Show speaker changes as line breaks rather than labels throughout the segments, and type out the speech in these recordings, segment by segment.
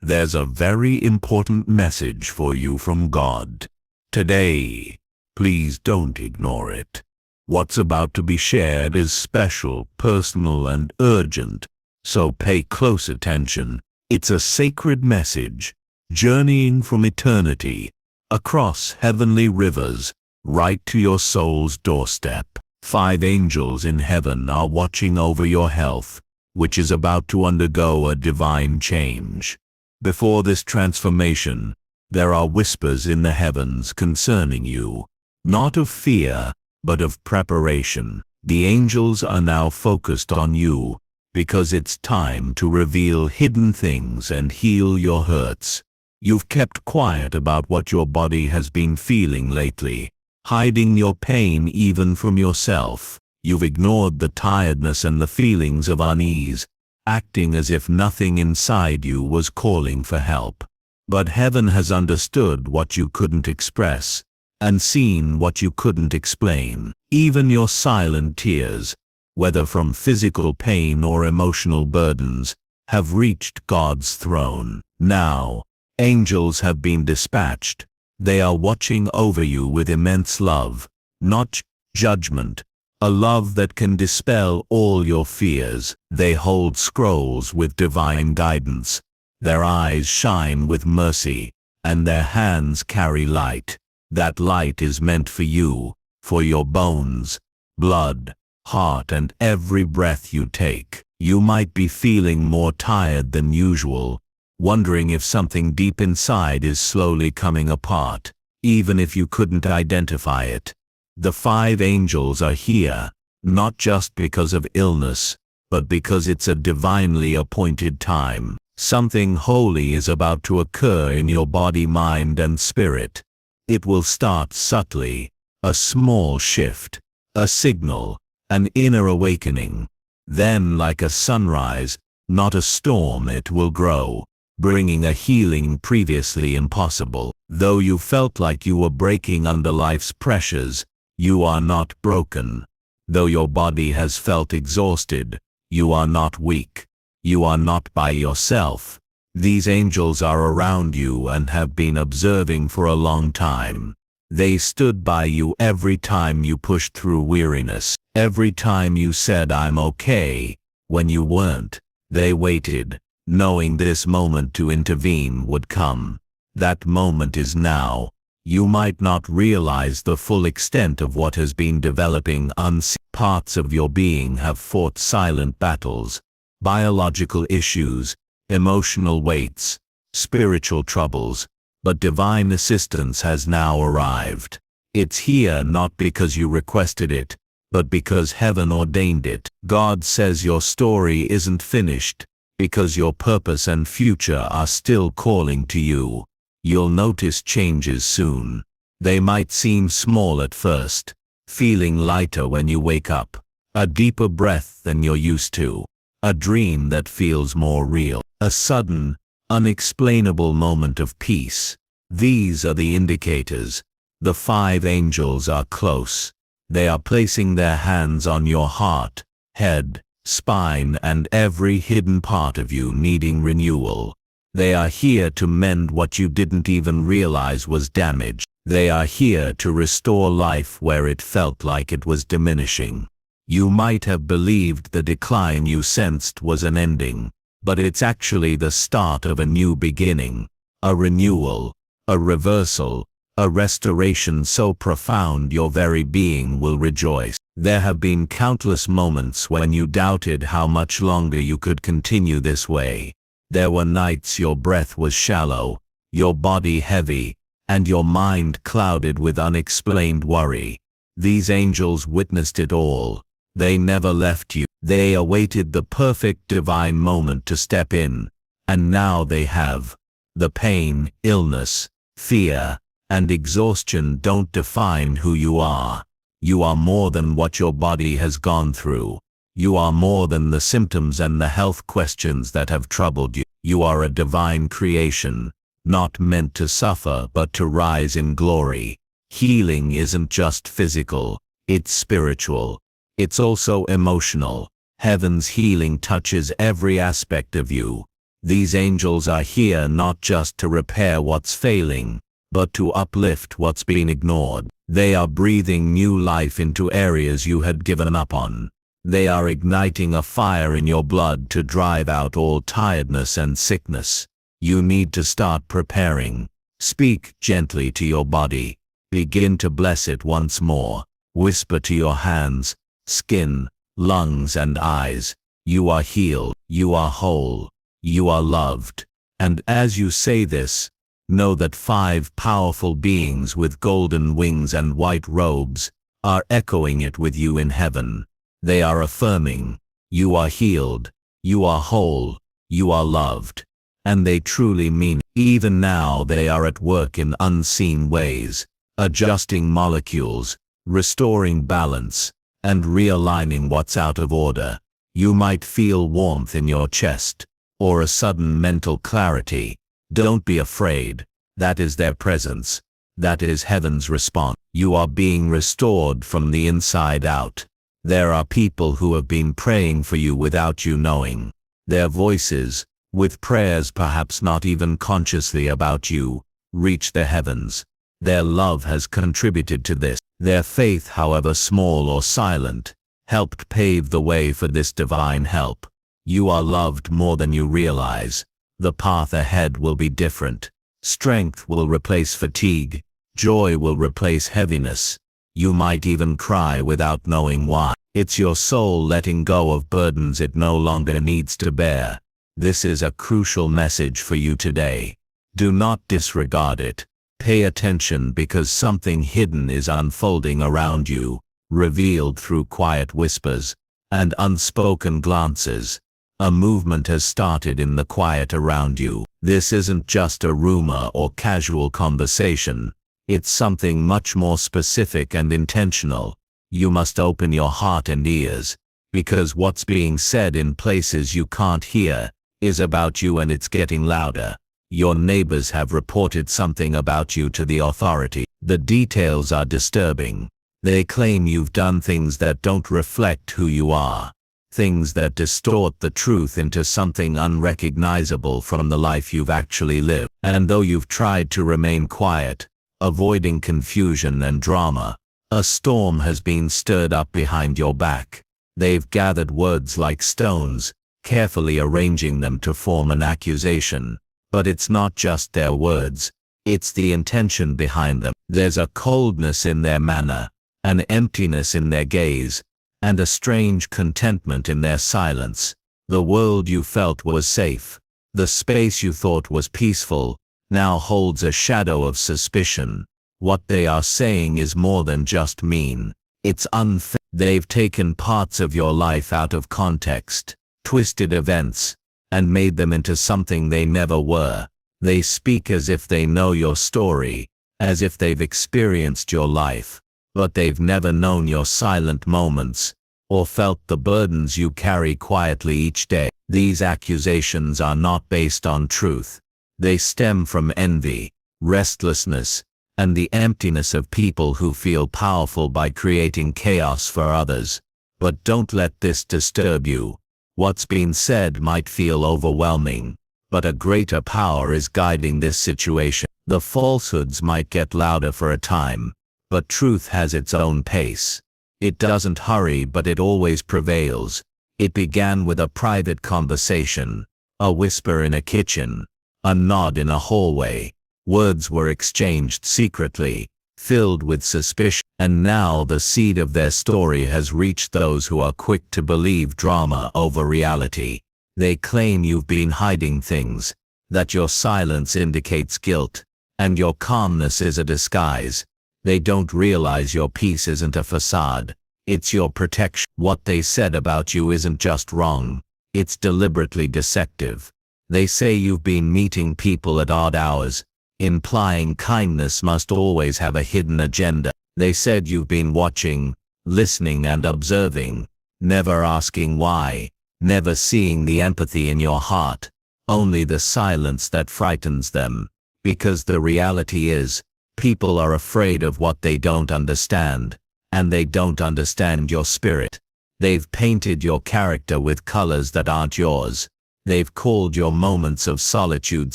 there's a very important message for you from God. Today, please don't ignore it. What's about to be shared is special, personal, and urgent, so pay close attention. It's a sacred message, journeying from eternity, across heavenly rivers, right to your soul's doorstep. 5 angels in heaven are watching over your health, which is about to undergo a divine change. Before this transformation, there are whispers in the heavens concerning you, not of fear, but of preparation. The angels are now focused on you, because it's time to reveal hidden things and heal your hurts. You've kept quiet about what your body has been feeling lately, hiding your pain even from yourself. You've ignored the tiredness and the feelings of unease, acting as if nothing inside you was calling for help. But heaven has understood what you couldn't express, and seen what you couldn't explain. Even your silent tears, whether from physical pain or emotional burdens, have reached God's throne. Now, angels have been dispatched. They are watching over you with immense love, not judgment, a love that can dispel all your fears. They hold scrolls with divine guidance. Their eyes shine with mercy, and their hands carry light. That light is meant for you, for your bones, blood, heart, and every breath you take. You might be feeling more tired than usual, wondering if something deep inside is slowly coming apart, even if you couldn't identify it. The 5 angels are here, not just because of illness, but because it's a divinely appointed time. Something holy is about to occur in your body, mind, and spirit. It will start subtly, a small shift, a signal, an inner awakening. Then, like a sunrise, not a storm, it will grow, bringing a healing previously impossible. Though you felt like you were breaking under life's pressures, you are not broken. Though your body has felt exhausted, you are not weak. You are not by yourself. These angels are around you and have been observing for a long time. They stood by you every time you pushed through weariness, every time you said "I'm okay," when you weren't. They waited, knowing this moment to intervene would come. That moment is now. You might not realize the full extent of what has been developing unseen. Parts of your being have fought silent battles, biological issues, emotional weights, spiritual troubles, but divine assistance has now arrived. It's here not because you requested it, but because heaven ordained it. God says your story isn't finished, because your purpose and future are still calling to you. You'll notice changes soon. They might seem small at first, feeling lighter when you wake up, a deeper breath than you're used to, a dream that feels more real, a sudden, unexplainable moment of peace. These are the indicators. The 5 angels are close. They are placing their hands on your heart, head, spine, and every hidden part of you needing renewal. They are here to mend what you didn't even realize was damaged. They are here to restore life where it felt like it was diminishing. You might have believed the decline you sensed was an ending, but it's actually the start of a new beginning, a renewal, a reversal, a restoration so profound your very being will rejoice. There have been countless moments when you doubted how much longer you could continue this way. There were nights your breath was shallow, your body heavy, and your mind clouded with unexplained worry. These angels witnessed it all. They never left you. They awaited the perfect divine moment to step in, and now they have. The pain, illness, fear, and exhaustion don't define who you are. You are more than what your body has gone through. You are more than the symptoms and the health questions that have troubled you. You are a divine creation, not meant to suffer but to rise in glory. Healing isn't just physical, it's spiritual. It's also emotional. Heaven's healing touches every aspect of you. These angels are here not just to repair what's failing, but to uplift what's been ignored. They are breathing new life into areas you had given up on. They are igniting a fire in your blood to drive out all tiredness and sickness. You need to start preparing. Speak gently to your body. Begin to bless it once more. Whisper to your hands, skin, lungs and eyes, you are healed, you are whole, you are loved. And as you say this, know that 5 powerful beings with golden wings and white robes are echoing it with you in heaven. They are affirming, you are healed, you are whole, you are loved. And they truly mean it. Even now they are at work in unseen ways, adjusting molecules, restoring balance, and realigning what's out of order. You might feel warmth in your chest, or a sudden mental clarity. Don't be afraid. That is their presence. That is heaven's response. You are being restored from the inside out. There are people who have been praying for you without you knowing. Their voices, with prayers perhaps not even consciously about you, reach the heavens. Their love has contributed to this. Their faith, however small or silent, helped pave the way for this divine help. You are loved more than you realize. The path ahead will be different. Strength will replace fatigue. Joy will replace heaviness. You might even cry without knowing why. It's your soul letting go of burdens it no longer needs to bear. This is a crucial message for you today. Do not disregard it. Pay attention because something hidden is unfolding around you, revealed through quiet whispers and unspoken glances. A movement has started in the quiet around you. This isn't just a rumor or casual conversation. It's something much more specific and intentional. You must open your heart and ears, because what's being said in places you can't hear is about you, and it's getting louder. Your neighbors have reported something about you to the authority. The details are disturbing. They claim you've done things that don't reflect who you are. Things that distort the truth into something unrecognizable from the life you've actually lived. And though you've tried to remain quiet, avoiding confusion and drama, a storm has been stirred up behind your back. They've gathered words like stones, carefully arranging them to form an accusation. But it's not just their words, it's the intention behind them. There's a coldness in their manner, an emptiness in their gaze, and a strange contentment in their silence. The world you felt was safe, the space you thought was peaceful, now holds a shadow of suspicion. What they are saying is more than just mean. It's unfair. They've taken parts of your life out of context, twisted events, and made them into something they never were. They speak as if they know your story, as if they've experienced your life, but they've never known your silent moments, or felt the burdens you carry quietly each day. These accusations are not based on truth. They stem from envy, restlessness, and the emptiness of people who feel powerful by creating chaos for others. But don't let this disturb you. What's been said might feel overwhelming, but a greater power is guiding this situation. The falsehoods might get louder for a time, but truth has its own pace. It doesn't hurry, but it always prevails. It began with a private conversation, a whisper in a kitchen, a nod in a hallway. Words were exchanged secretly, filled with suspicion, and now the seed of their story has reached those who are quick to believe drama over reality. They claim you've been hiding things, that your silence indicates guilt, and your calmness is a disguise. They don't realize your peace isn't a facade, it's your protection. What they said about you isn't just wrong, it's deliberately deceptive. They say you've been meeting people at odd hours, implying kindness must always have a hidden agenda. They said you've been watching, listening and observing, never asking why, never seeing the empathy in your heart, only the silence that frightens them. Because the reality is, people are afraid of what they don't understand, and they don't understand your spirit. They've painted your character with colors that aren't yours. They've called your moments of solitude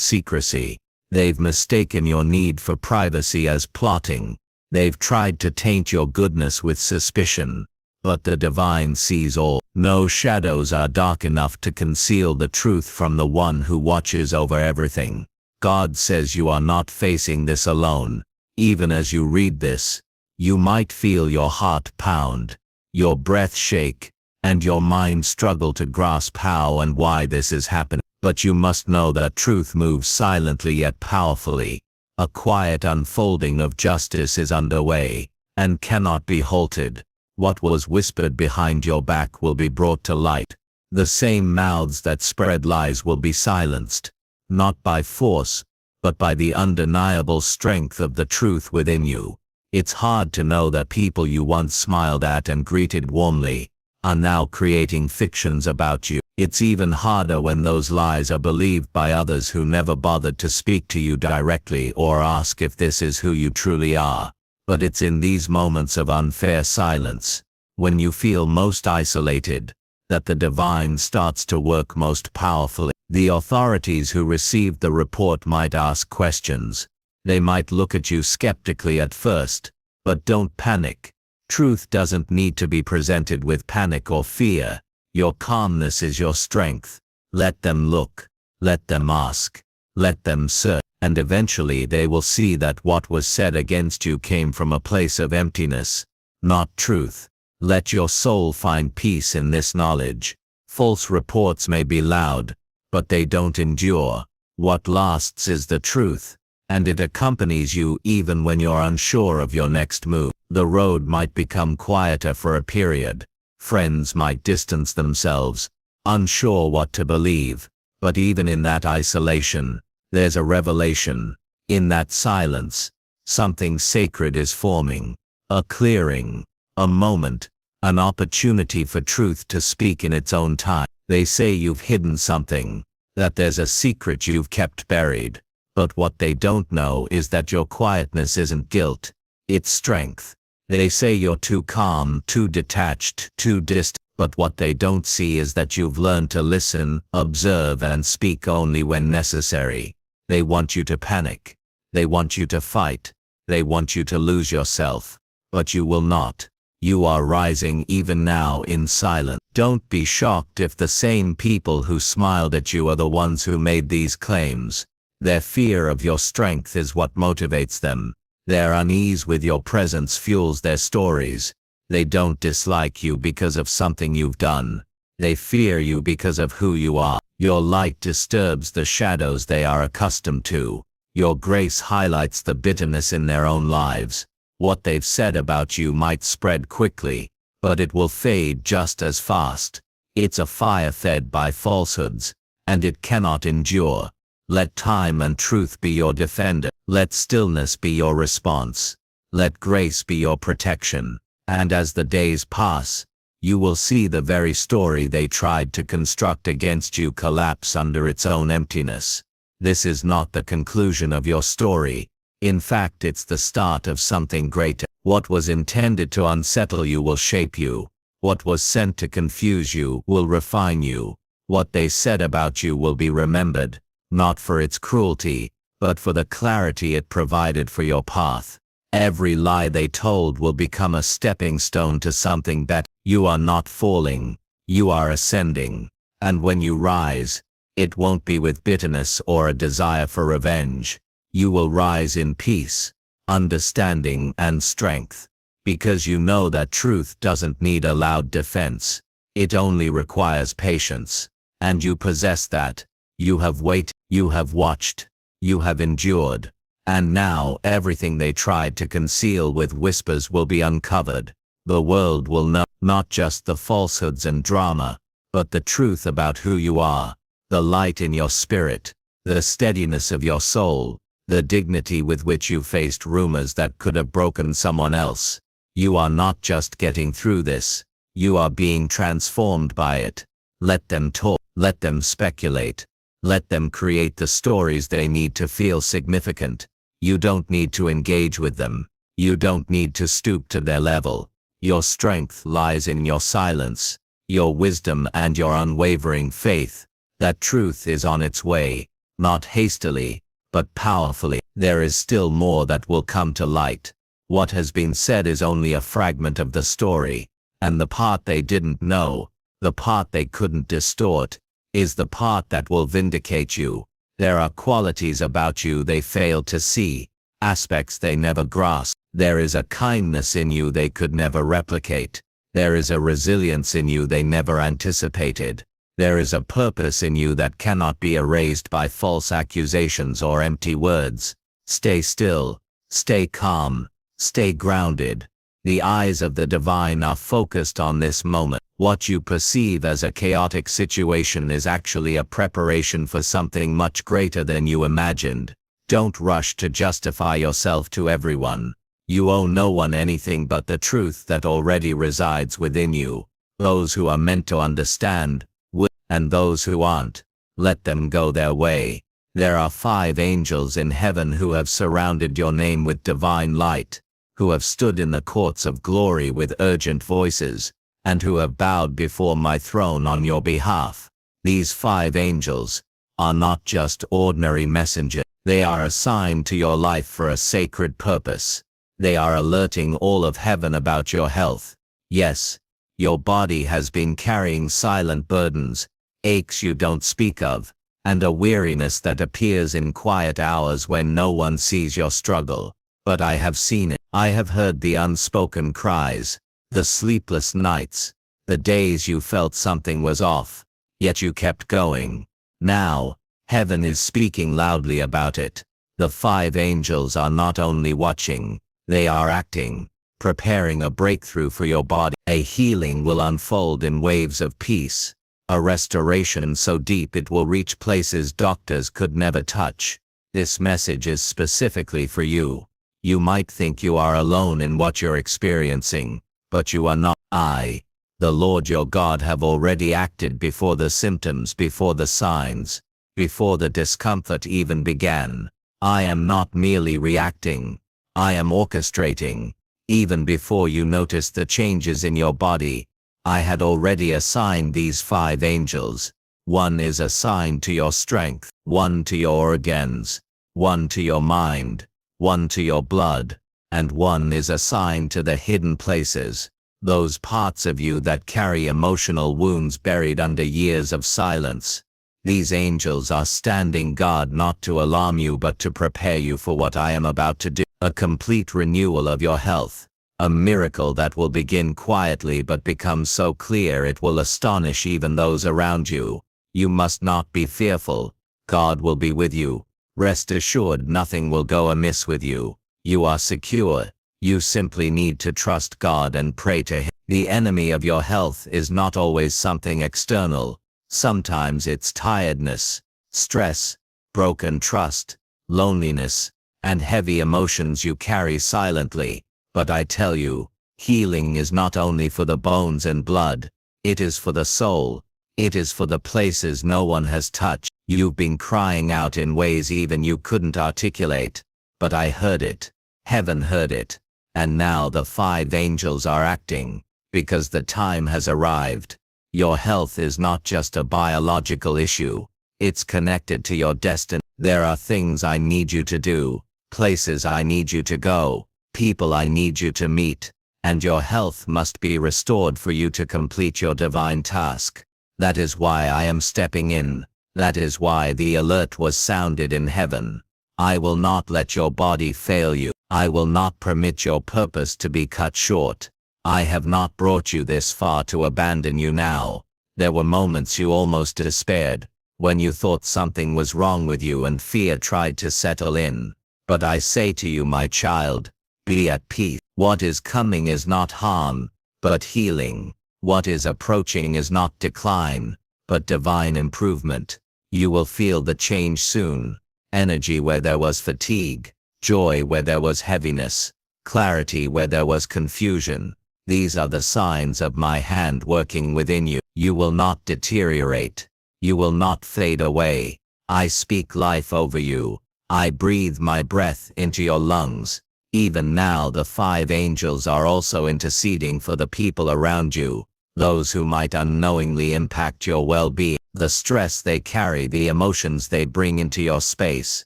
secrecy. They've mistaken your need for privacy as plotting. They've tried to taint your goodness with suspicion. But the divine sees all. No shadows are dark enough to conceal the truth from the one who watches over everything. God says you are not facing this alone. Even as you read this, you might feel your heart pound, your breath shake, and your mind struggle to grasp how and why this is happening. But you must know that truth moves silently yet powerfully. A quiet unfolding of justice is underway, and cannot be halted. What was whispered behind your back will be brought to light. The same mouths that spread lies will be silenced, not by force, but by the undeniable strength of the truth within you. It's hard to know that people you once smiled at and greeted warmly are now creating fictions about you. It's even harder when those lies are believed by others who never bothered to speak to you directly or ask if this is who you truly are. But it's in these moments of unfair silence, when you feel most isolated, that the divine starts to work most powerfully. The authorities who received the report might ask questions. They might look at you skeptically at first, but don't panic. Truth doesn't need to be presented with panic or fear. Your calmness is your strength. Let them look, let them ask, let them search. And eventually they will see that what was said against you came from a place of emptiness, not truth. Let your soul find peace in this knowledge. False reports may be loud, but they don't endure. What lasts is the truth, and it accompanies you even when you're unsure of your next move. The road might become quieter for a period. Friends might distance themselves, unsure what to believe. But even in that isolation, there's a revelation. In that silence, something sacred is forming. A clearing, a moment, an opportunity for truth to speak in its own time. They say you've hidden something, that there's a secret you've kept buried. But what they don't know is that your quietness isn't guilt, it's strength. They say you're too calm, too detached, too distant. But what they don't see is that you've learned to listen, observe, and speak only when necessary. They want you to panic. They want you to fight. They want you to lose yourself. But you will not. You are rising even now in silence. Don't be shocked if the same people who smiled at you are the ones who made these claims. Their fear of your strength is what motivates them. Their unease with your presence fuels their stories. They don't dislike you because of something you've done. They fear you because of who you are. Your light disturbs the shadows they are accustomed to. Your grace highlights the bitterness in their own lives. What they've said about you might spread quickly, but it will fade just as fast. It's a fire fed by falsehoods, and it cannot endure. Let time and truth be your defender. Let stillness be your response. Let grace be your protection. And as the days pass, you will see the very story they tried to construct against you collapse under its own emptiness. This is not the conclusion of your story. In fact, it's the start of something greater. What was intended to unsettle you will shape you. What was sent to confuse you will refine you. What they said about you will be remembered, not for its cruelty, but for the clarity it provided for your path. Every lie they told will become a stepping stone to something better. You are not falling, you are ascending. And when you rise, it won't be with bitterness or a desire for revenge. You will rise in peace, understanding, and strength. Because you know that truth doesn't need a loud defense. It only requires patience. And you possess that. You have waited, you have watched, you have endured. And now everything they tried to conceal with whispers will be uncovered. The world will know not just the falsehoods and drama, but the truth about who you are, the light in your spirit, the steadiness of your soul, the dignity with which you faced rumors that could have broken someone else. You are not just getting through this, you are being transformed by it. Let them talk, let them speculate, let them create the stories they need to feel significant. You don't need to engage with them. You don't need to stoop to their level. Your strength lies in your silence, your wisdom, and your unwavering faith.
That truth is on its way, not hastily, but powerfully. There is still more that will come to light. What has been said is only a fragment of the story, and the part they didn't know, the part they couldn't distort, is the part that will vindicate you. There are qualities about you they failed to see, aspects they never grasped. There is a kindness in you they could never replicate. There is a resilience in you they never anticipated. There is a purpose in you that cannot be erased by false accusations or empty words. Stay still, stay calm, stay grounded. The eyes of the divine are focused on this moment. What you perceive as a chaotic situation is actually a preparation for something much greater than you imagined. Don't rush to justify yourself to everyone. You owe no one anything but the truth that already resides within you. Those who are meant to understand will, and those who aren't, let them go their way. There are 5 angels in heaven who have surrounded your name with divine light, who have stood in the courts of glory with urgent voices, and who have bowed before my throne on your behalf. These 5 angels are not just ordinary messengers. They are assigned to your life for a sacred purpose. They are alerting all of heaven about your health. Yes, your body has been carrying silent burdens, aches you don't speak of, and a weariness that appears in quiet hours when no one sees your struggle. But I have seen it. I have heard the unspoken cries, the sleepless nights, the days you felt something was off, yet you kept going. Now, heaven is speaking loudly about it. The 5 angels are not only watching, they are acting, preparing a breakthrough for your body. A healing will unfold in waves of peace, a restoration so deep it will reach places doctors could never touch. This message is specifically for you. You might think you are alone in what you're experiencing, but you are not. I, the Lord your God, have already acted before the symptoms, before the signs, before the discomfort even began. I am not merely reacting, I am orchestrating. Even before you noticed the changes in your body, I had already assigned these 5 angels. 1 is assigned to your strength, 1 to your organs, 1 to your mind, 1 to your blood, and 1 is assigned to the hidden places, those parts of you that carry emotional wounds buried under years of silence. These angels are standing guard not to alarm you but to prepare you for what I am about to do. A complete renewal of your health, a miracle that will begin quietly but become so clear it will astonish even those around you. You must not be fearful. God will be with you. Rest assured nothing will go amiss with you. You are secure. You simply need to trust God and pray to Him. The enemy of your health is not always something external. Sometimes it's tiredness, stress, broken trust, loneliness, and heavy emotions you carry silently. But I tell you, healing is not only for the bones and blood, it is for the soul. It is for the places no one has touched. You've been crying out in ways even you couldn't articulate, but I heard it. Heaven heard it. And now the 5 angels are acting, because the time has arrived. Your health is not just a biological issue. It's connected to your destiny. There are things I need you to do, places I need you to go, people I need you to meet, and your health must be restored for you to complete your divine task. That is why I am stepping in. That is why the alert was sounded in heaven. I will not let your body fail you. I will not permit your purpose to be cut short. I have not brought you this far to abandon you now. There were moments you almost despaired, when you thought something was wrong with you and fear tried to settle in. But I say to you, my child, be at peace. What is coming is not harm, but healing. What is approaching is not decline, but divine improvement. You will feel the change soon. Energy where there was fatigue, joy where there was heaviness, clarity where there was confusion. These are the signs of my hand working within you. You will not deteriorate. You will not fade away. I speak life over you. I breathe my breath into your lungs. Even now the 5 angels are also interceding for the people around you. those who might unknowingly impact your well-being, the stress they carry, the emotions they bring into your space,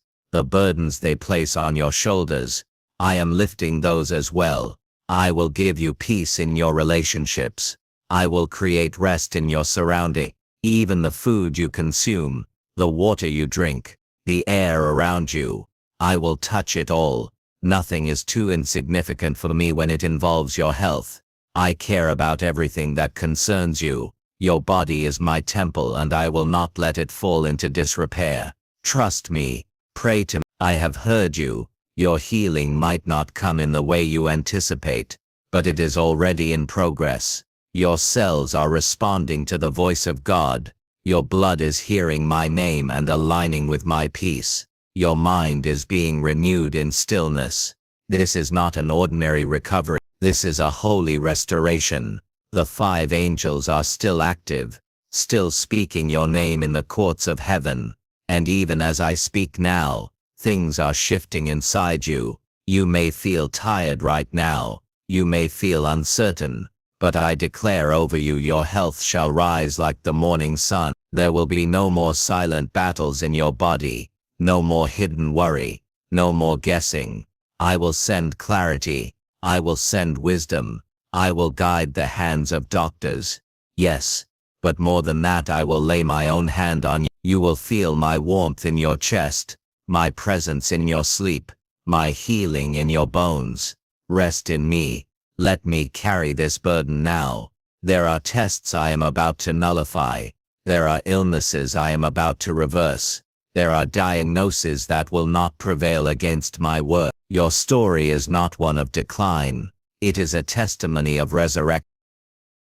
the burdens they place on your shoulders. I am lifting those as well. I will give you peace in your relationships. I will create rest in your surrounding, even the food you consume, the water you drink, the air around you. I will touch it all. Nothing is too insignificant for me when it involves your health. I care about everything that concerns you. Your body is my temple and I will not let it fall into disrepair. Trust me. Pray to me. I have heard you. Your healing might not come in the way you anticipate, but it is already in progress. Your cells are responding to the voice of God. Your blood is hearing my name and aligning with my peace. Your mind is being renewed in stillness. This is not an ordinary recovery. This is a holy restoration. The 5 angels are still active, still speaking your name in the courts of heaven. And even as I speak now, things are shifting inside you. You may feel tired right now. You may feel uncertain. But I declare over you, your health shall rise like the morning sun. There will be no more silent battles in your body. No more hidden worry. No more guessing. I will send clarity. I will send wisdom. I will guide the hands of doctors. Yes, but more than that, I will lay my own hand on you. You will feel my warmth in your chest, my presence in your sleep, my healing in your bones. Rest in me. Let me carry this burden now. There are tests I am about to nullify. There are illnesses I am about to reverse. There are diagnoses that will not prevail against my word. Your story is not one of decline. It is a testimony of resurrection.